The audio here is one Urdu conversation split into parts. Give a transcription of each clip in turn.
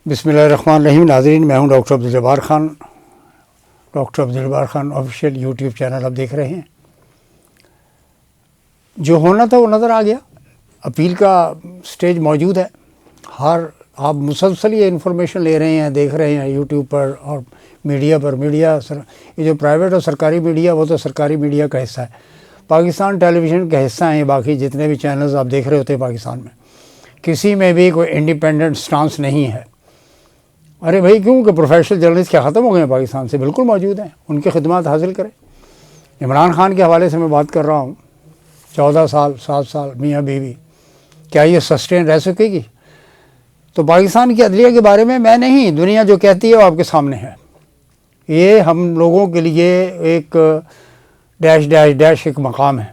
بسم اللہ الرحمن الرحیم. ناظرین، میں ہوں doctor Abdul Jabbar Khan. Doctor Abdul Jabbar Khan official YouTube channel آپ دیکھ رہے ہیں. جو ہونا تھا وہ نظر آ گیا. اپیل کا سٹیج موجود ہے. آپ مسلسل یہ انفارمیشن لے رہے ہیں، دیکھ رہے ہیں یوٹیوب پر اور میڈیا پر. یہ جو پرائیویٹ اور سرکاری میڈیا، وہ تو سرکاری میڈیا کا حصہ ہے. پاکستان ٹیلی ویژن کا حصہ ہیں باقی جتنے بھی چینلز آپ دیکھ رہے ہوتے ہیں پاکستان میں. کسی میں بھی کوئی انڈیپینڈنٹ سٹانس نہیں ہے. ارے بھائی، کیوں کہ پروفیشنل جرنلسٹ کیا ختم ہو گئے ہیں پاکستان سے؟ بالکل موجود ہیں. ان کی خدمات حاصل کریں. عمران خان کے حوالے سے میں بات کر رہا ہوں. 14 سال 7 سال میاں بیوی، کیا یہ سسٹین رہ سکے گی؟ تو پاکستان کی عدلیہ کے بارے میں نہیں، دنیا جو کہتی ہے وہ آپ کے سامنے ہے. یہ ہم لوگوں کے لیے ایک ڈیش ڈیش ڈیش ایک مقام ہے.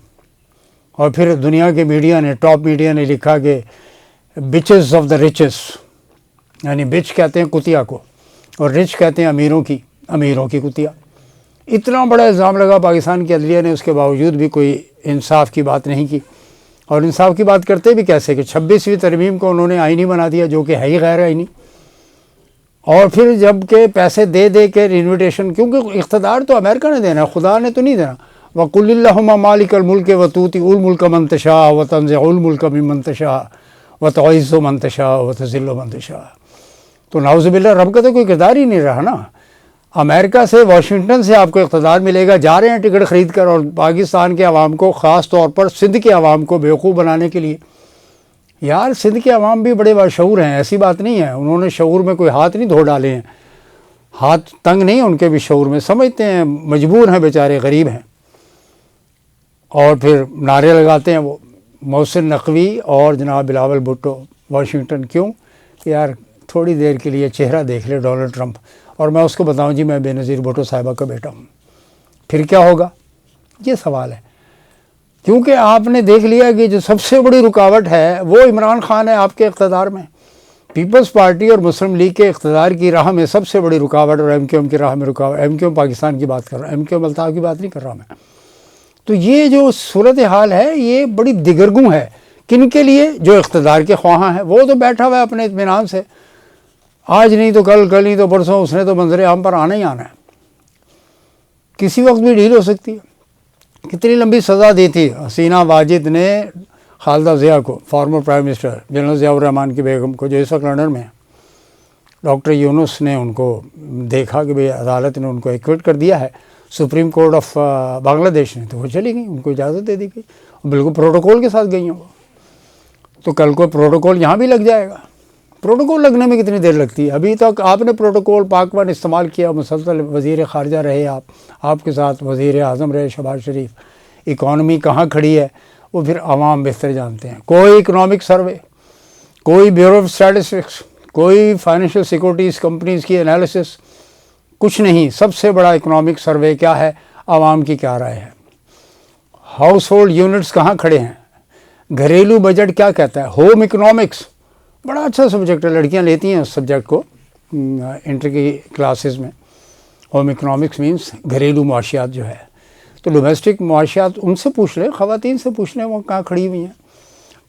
اور پھر دنیا کے میڈیا نے، ٹاپ میڈیا نے لکھا کہ بچز آف دا ریچز، یعنی بچ کہتے ہیں کتیا کو اور رچ کہتے ہیں امیروں کی کتیا. اتنا بڑا الزام لگا پاکستان کی عدلیہ نے، اس کے باوجود بھی کوئی انصاف کی بات نہیں کی. اور انصاف کی بات کرتے بھی کیسے کہ 26ویں ترمیم کو انہوں نے آئینی بنا دیا، جو کہ ہے ہی غیر آئینی. اور پھر جب کہ پیسے دے کے انویٹیشن، کیونکہ اقتدار تو امریکہ نے دینا، خدا نے تو نہیں دینا. وَقُلِ اللَّهُمَّ مَالِكَ الْمُلْكِ وَتُؤْتِي الْمُلْكَ مَن تَشَاءُ وَتَنزِعُ الْمُلْكَ مِمَّن تَشَاءُ وَتُعِزُّ مَن تَشَاءُ وَتُذِلُّ مَن تَشَاءُ. تو نعوذ باللہ، رب کا تو کوئی کردار ہی نہیں رہا نا. امریکہ سے، واشنگٹن سے آپ کو اقتدار ملے گا. جا رہے ہیں ٹکٹ خرید کر، اور پاکستان کے عوام کو، خاص طور پر سندھ کے عوام کو بیوقوف بنانے کے لیے. یار، سندھ کے عوام بھی بڑے باشعور ہیں، ایسی بات نہیں ہے. انہوں نے شعور میں کوئی ہاتھ نہیں دھو ڈالے ہیں. ہاتھ تنگ نہیں ان کے بھی شعور میں، سمجھتے ہیں مجبور ہیں بیچارے، غریب ہیں. اور پھر نعرے لگاتے ہیں وہ محسن نقوی اور جناب بلاول بھٹو واشنگٹن. کیوں؟ یار تھوڑی دیر کے لیے چہرہ دیکھ لے ڈونلڈ ٹرمپ، اور میں اس کو بتاؤں جی میں بے نظیر بھٹو صاحبہ کا بیٹا ہوں، پھر کیا ہوگا؟ یہ سوال ہے. کیونکہ آپ نے دیکھ لیا کہ جو سب سے بڑی رکاوٹ ہے وہ عمران خان ہے آپ کے اقتدار میں. پیپلز پارٹی اور مسلم لیگ کے اقتدار کی راہ میں سب سے بڑی رکاوٹ، اور ایم کیو ایم کی راہ میں رکاوٹ. ایم کیو ایم پاکستان کی بات کر رہا ہوں، ایم کیو ایم الطاف کی بات نہیں کر رہا میں. تو یہ جو صورتحال ہے یہ بڑی دگرگوں ہے. کن کے لیے؟ جو اقتدار کے خواہاں ہیں. وہ تو بیٹھا ہوا ہے اپنے اطمینان سے، آج نہیں تو کل، کل نہیں تو پرسوں، اس نے تو منظر عام پر آنا ہی آنا ہے. کسی وقت بھی ڈھیل ہو سکتی ہے. کتنی لمبی سزا دی تھی حسینہ واجد نے خالدہ ضیاء کو، former prime minister general Zia الرحمن کی بیگم کو، جو اس وقت لندن میں ہے. ڈاکٹر یونس نے ان کو دیکھا کہ بھئی عدالت نے ان کو ایکویٹ کر دیا ہے، سپریم کورٹ آف بنگلہ دیش نے، تو وہ چلی گئی، ان کو اجازت دے دی گئی، بالکل پروٹوکول کے ساتھ گئی ہیں وہ. تو کل کو پروٹوکول یہاں بھی لگ جائے گا. پروٹوکول لگنے میں کتنی دیر لگتی ہے؟ ابھی تک آپ نے پروٹوکول پاک ون استعمال کیا، مسلسل وزیر خارجہ رہے آپ کے ساتھ وزیر اعظم رہے شہباز شریف. اکانومی کہاں کھڑی ہے وہ پھر عوام بہتر جانتے ہیں. کوئی اکنامک سروے، کوئی بیورو آف اسٹیٹسٹکس، کوئی فائنینشیل سیکورٹیز کمپنیز کی انالیسس، کچھ نہیں. سب سے بڑا اکنامک سروے کیا ہے؟ عوام کی کیا رائے ہے. ہاؤس ہولڈ یونٹس کہاں کھڑے ہیں؟ گھریلو بجٹ کیا کہتا ہے؟ ہوم اکنامکس بڑا اچھا سبجیکٹ ہے، لڑکیاں لیتی ہیں اس سبجیکٹ کو انٹر کی کلاسز میں. ہوم اکنامکس مینس گھریلو معاشیات جو ہے. تو ڈومیسٹک معاشیات ان سے پوچھ لیں، خواتین سے پوچھ لیں وہ کہاں کھڑی ہوئی ہیں.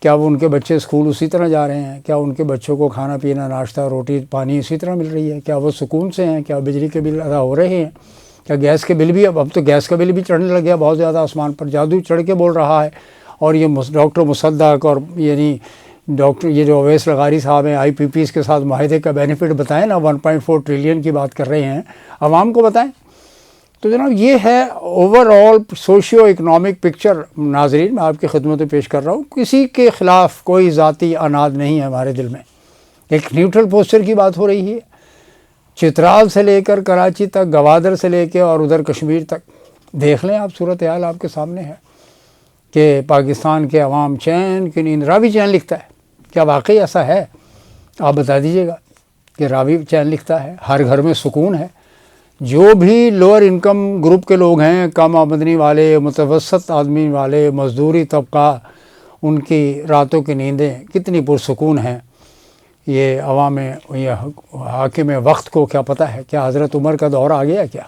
کیا وہ ان کے بچے اسکول اسی طرح جا رہے ہیں؟ کیا ان کے بچوں کو کھانا پینا، ناشتہ، روٹی پانی اسی طرح مل رہی ہے؟ کیا وہ سکون سے ہیں؟ کیا بجلی کے بل ادا ہو رہے ہیں؟ کیا گیس کے بل بھی، اب تو گیس کا بل بھی چڑھنے لگ گیا بہت زیادہ، آسمان پر جادو چڑھ کے بول رہا ہے. اور یہ ڈاکٹر مصدق اور یعنی ڈاکٹر یہ جو اویس لغاری صاحب ہیں، آئی پی پیز کے ساتھ معاہدے کا بینیفٹ بتائیں نا، 1.4 ٹریلین کی بات کر رہے ہیں، عوام کو بتائیں. تو جناب یہ ہے over all socio economic picture. ناظرین، میں آپ کی خدمت میں پیش کر رہا ہوں. کسی کے خلاف کوئی ذاتی اناد نہیں ہے ہمارے دل میں. ایک نیوٹرل پوسچر کی بات ہو رہی ہے. چترال سے لے کر کراچی تک، گوادر سے لے کے اور ادھر کشمیر تک دیکھ لیں آپ، صورتحال آپ کے سامنے ہے کہ پاکستان کے عوام چین کی نیند. راوی چین لکھتا ہے، کیا واقعی ایسا ہے؟ آپ بتا دیجیے گا کہ راوی چین لکھتا ہے. ہر گھر میں سکون ہے. جو بھی لوور انکم گروپ کے لوگ ہیں، کم آمدنی والے، متوسط آدمی والے، مزدوری طبقہ، ان کی راتوں کی نیندیں کتنی پرسکون ہیں. یہ عوام، یہ حاکم وقت کو کیا پتہ ہے؟ کیا حضرت عمر کا دور آ گیا کیا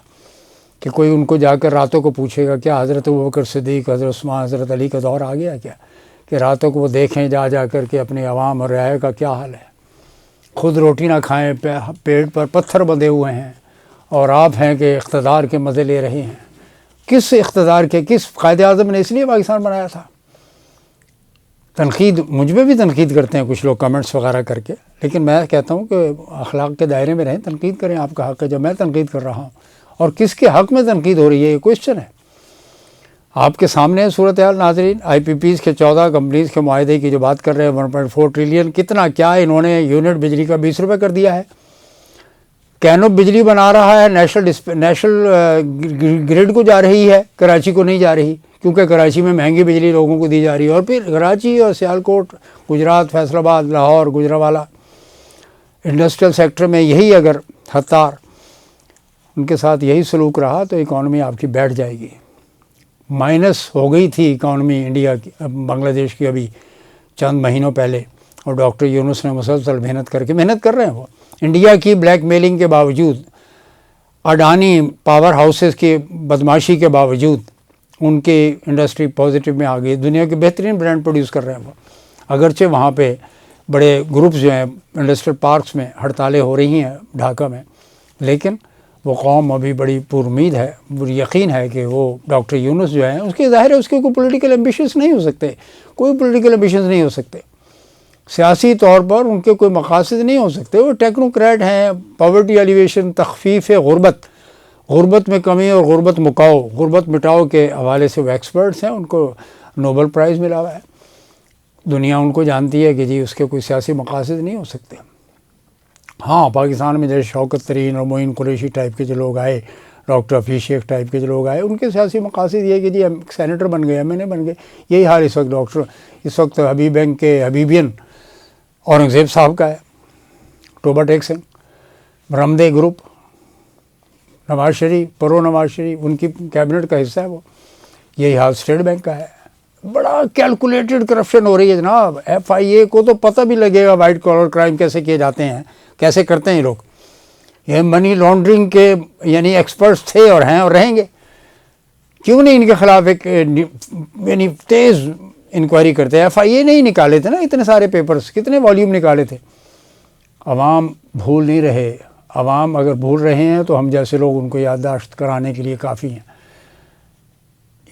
کہ کوئی ان کو جا کر راتوں کو پوچھے گا؟ کیا حضرت ابوبکر صدیق، حضرت عثمان، حضرت علی کا دور آ گیا کیا کہ راتوں کو وہ دیکھیں جا کر کے اپنے عوام اور رعایا کا کیا حال ہے؟ خود روٹی نہ کھائیں، پیٹ پر پتھر بندھے ہوئے ہیں، اور آپ ہیں کہ اقتدار کے مزے لے رہے ہیں۔ کس اقتدار کے، کس قائد اعظم نے اس لیے پاکستان بنایا تھا؟ تنقید، مجھ پہ بھی تنقید کرتے ہیں کچھ لوگ کمنٹس وغیرہ کر کے، لیکن میں کہتا ہوں کہ اخلاق کے دائرے میں رہیں، تنقید کریں، آپ کا حق ہے۔ جب میں تنقید کر رہا ہوں اور کس کے حق میں تنقید ہو رہی ہے، یہ کوشچن ہے۔ آپ کے سامنے صورتحال ناظرین، آئی پی پیز کے 14 کمپنیز کے معاہدے کی جو بات کر رہے ہیں، 1.4 ٹریلین، کتنا کیا انہوں نے یونٹ بجلی کا 20 روپے کر دیا ہے۔ کینو بجلی بنا رہا ہے، نیشنل گرڈ کو جا رہی ہے، کراچی کو نہیں جا رہی، کیونکہ کراچی میں مہنگی بجلی لوگوں کو دی جا رہی ہے۔ اور پھر کراچی اور سیالکوٹ، گجرات، فیصل آباد، لاہور، گجرانوالہ انڈسٹریل سیکٹر میں یہی اگر ہتار ان کے ساتھ یہی سلوک رہا تو اکانومی آپ کی بیٹھ جائے گی۔ مائنس ہو گئی تھی اکانومی انڈیا کی، بنگلہ دیش کی ابھی چند مہینوں پہلے، اور ڈاکٹر یونس نے مسلسل محنت کر رہے ہیں۔ وہ انڈیا کی بلیک میلنگ کے باوجود، اڈانی پاور ہاؤسز کی بدماشی کے باوجود، ان کی انڈسٹری پازیٹیو میں آ گئی، دنیا کے بہترین برانڈ پروڈیوس کر رہے ہیں وہ۔ اگرچہ وہاں پہ بڑے گروپس جو ہیں انڈسٹریل پارکس میں ہڑتالیں ہو رہی ہیں ڈھاکہ میں، لیکن وہ قوم ابھی بڑی پر امید ہے، بڑی یقین ہے کہ وہ ڈاکٹر یونس جو ہیں، اس کے ظاہر ہے اس کے کوئی پولیٹیکل ایمبیشنز نہیں ہو سکتے، کوئی پولیٹیکل ایمبیشنز نہیں ہو سکتے، سیاسی طور پر ان کے کوئی مقاصد نہیں ہو سکتے۔ وہ ٹیکنوکریٹ ہیں، پاورٹی ایلیویشن، تخفیف غربت میں کمی اور غربت مٹاؤ کے حوالے سے وہ ایکسپرٹس ہیں، ان کو نوبل پرائز ملا ہوا ہے۔ دنیا ان کو جانتی ہے کہ جی اس کے کوئی سیاسی مقاصد نہیں ہو سکتے۔ ہاں، پاکستان میں جیسے شوکت ترین اور معین قریشی ٹائپ کے جو لوگ آئے، ڈاکٹر حفیظ شیخ ٹائپ کے جو لوگ آئے، ان کے سیاسی مقاصد یہ کہ جی ہم سینیٹر بن گئے، MNA بن گئے۔ یہی حال اس وقت حبیب بینک کے حبیبین اورنگزیب صاحب کا ہے، ٹوبا ٹیک سنگھ، برہمدے گروپ، نواز شریف، نواز شریف ان کی کیبنٹ کا حصہ ہے وہ۔ یہی حال اسٹیٹ بینک کا ہے۔ بڑا کیلکولیٹڈ کرپشن ہو رہی ہے جناب۔ FIA کو تو پتہ بھی لگے گا وائٹ کالر کرائم کیسے کیے جاتے ہیں، کیسے کرتے ہیں یہ لوگ۔ یہ منی لانڈرنگ کے یعنی ایکسپرٹس تھے اور ہیں اور رہیں گے۔ کیوں نہیں ان کے خلاف ایک یعنی تیز انکوائری کرتے ہیں؟ FIA نہیں نکالے تھے نا اتنے سارے پیپرز، کتنے والیوم نکالے تھے۔ عوام بھول نہیں رہے، عوام اگر بھول رہے ہیں تو ہم جیسے لوگ ان کو یادداشت کرانے کے لیے کافی ہیں۔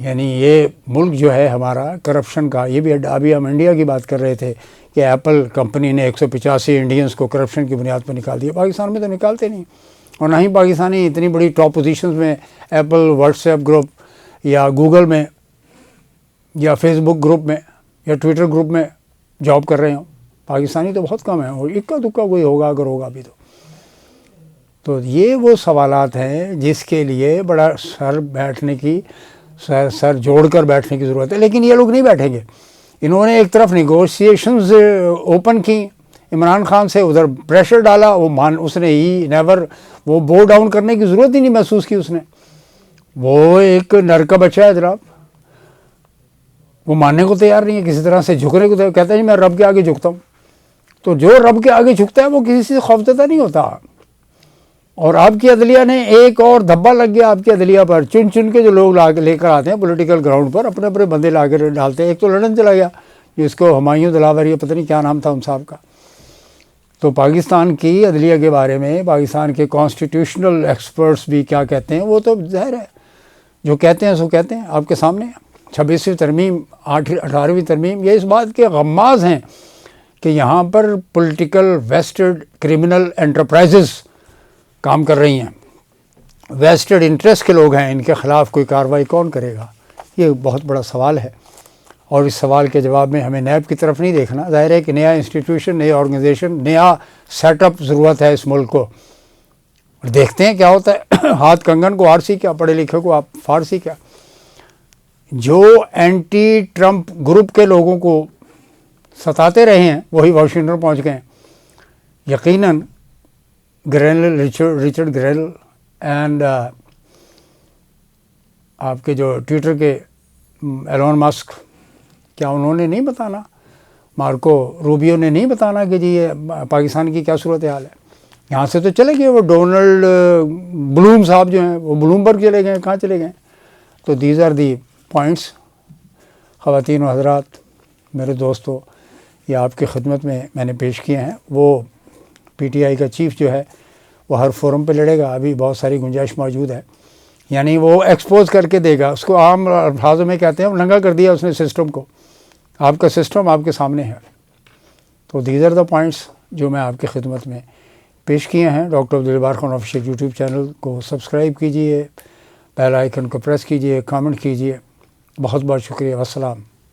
یعنی یہ ملک جو ہے ہمارا کرپشن کا، یہ بھی ابھی ہم انڈیا کی بات کر رہے تھے کہ ایپل کمپنی نے 185 انڈینز کو کرپشن کی بنیاد پر نکال دیا۔ پاکستان میں تو نکالتے نہیں، اور نہ ہی پاکستانی اتنی بڑی ٹاپ پوزیشنز میں ایپل، واٹس ایپ گروپ یا گوگل میں یا فیس بک گروپ میں یا ٹویٹر گروپ میں جاب کر رہے ہوں۔ پاکستانی تو بہت کم ہیں، اور اکا دکا کوئی ہوگا اگر ہوگا بھی تو یہ وہ سوالات ہیں جس کے لیے بڑا سر جوڑ کر بیٹھنے کی ضرورت ہے۔ لیکن یہ لوگ نہیں بیٹھیں گے۔ انہوں نے ایک طرف نیگوشیشنز اوپن کی عمران خان سے، ادھر پریشر ڈالا، اس نے ہی نیور وہ بو ڈاؤن کرنے کی ضرورت ہی نہیں محسوس کی اس نے۔ وہ ایک نر کا بچہ ہے جناب، وہ ماننے کو تیار نہیں ہے، کسی طرح سے جھکنے کو تیار، کہتا ہے میں رب کے آگے جھکتا ہوں۔ تو جو رب کے آگے جھکتا ہے وہ کسی سے خوفزدہ نہیں ہوتا۔ اور آپ کی عدلیہ نے ایک اور دھبا لگ گیا آپ کی عدلیہ پر، چن کے جو لوگ لے کر آتے ہیں پولیٹیکل گراؤنڈ پر، اپنے بندے لا کر ڈالتے ہیں۔ ایک تو لندن چلا گیا جس کو ہمایوں دلاور، یہ پتہ نہیں کیا نام تھا ان صاحب کا۔ تو پاکستان کی عدلیہ کے بارے میں پاکستان کے کانسٹیٹیوشنل ایکسپرٹس بھی کیا کہتے ہیں، وہ تو ظاہر ہے جو کہتے ہیں سو کہتے ہیں، آپ کے سامنے 26ویں ترمیم، 18ویں ترمیم، یہ اس بات کے غماز ہیں کہ یہاں پر پولیٹیکل ویسٹڈ کرمنل انٹرپرائزز کام کر رہی ہیں، ویسٹڈ انٹرسٹ کے لوگ ہیں، ان کے خلاف کوئی کارروائی کون کرے گا؟ یہ بہت بڑا سوال ہے، اور اس سوال کے جواب میں ہمیں نیب کی طرف نہیں دیکھنا۔ ظاہر ہے کہ نیا انسٹیٹیوشن، نئی آرگنائزیشن، نیا سیٹ اپ ضرورت ہے اس ملک کو، اور دیکھتے ہیں کیا ہوتا ہے۔ ہاتھ کنگن کو آرسی کیا، پڑھے لکھے کو آپ فارسی کیا۔ جو اینٹی ٹرمپ گروپ کے لوگوں کو ستاتے رہے ہیں وہی واشنگٹن پہنچ گئے۔ یقیناً رچرڈ گریل اینڈ آپ کے جو ٹویٹر کے ایلون مسک، کیا انہوں نے نہیں بتانا، مارکو روبیو نے نہیں بتانا کہ جی یہ پاکستان کی کیا صورتحال ہے؟ یہاں سے تو چلے گئے وہ ڈونلڈ بلوم صاحب جو ہیں، وہ بلوم پر چلے گئے، کہاں چلے گئے؟ تو دیز آر دی پوائنٹس خواتین و حضرات، میرے دوستو، یہ آپ کی خدمت میں نے پیش کیے ہیں۔ وہ پی ٹی آئی کا چیف جو ہے وہ ہر فورم پہ لڑے گا، ابھی بہت ساری گنجائش موجود ہے، یعنی وہ ایکسپوز کر کے دے گا، اس کو عام الفاظوں میں کہتے ہیں ننگا کر دیا اس نے سسٹم کو، آپ کا سسٹم آپ کے سامنے ہے۔ تو دیز آر دا پوائنٹس جو میں آپ کی خدمت میں پیش کیے ہیں۔ Doctor Abdul Jabbar Khan official YouTube channel کو سبسکرائب کیجئے، بیل آئیکن کو پریس کیجئے، کامنٹ کیجئے۔ بہت بہت شکریہ، والسلام۔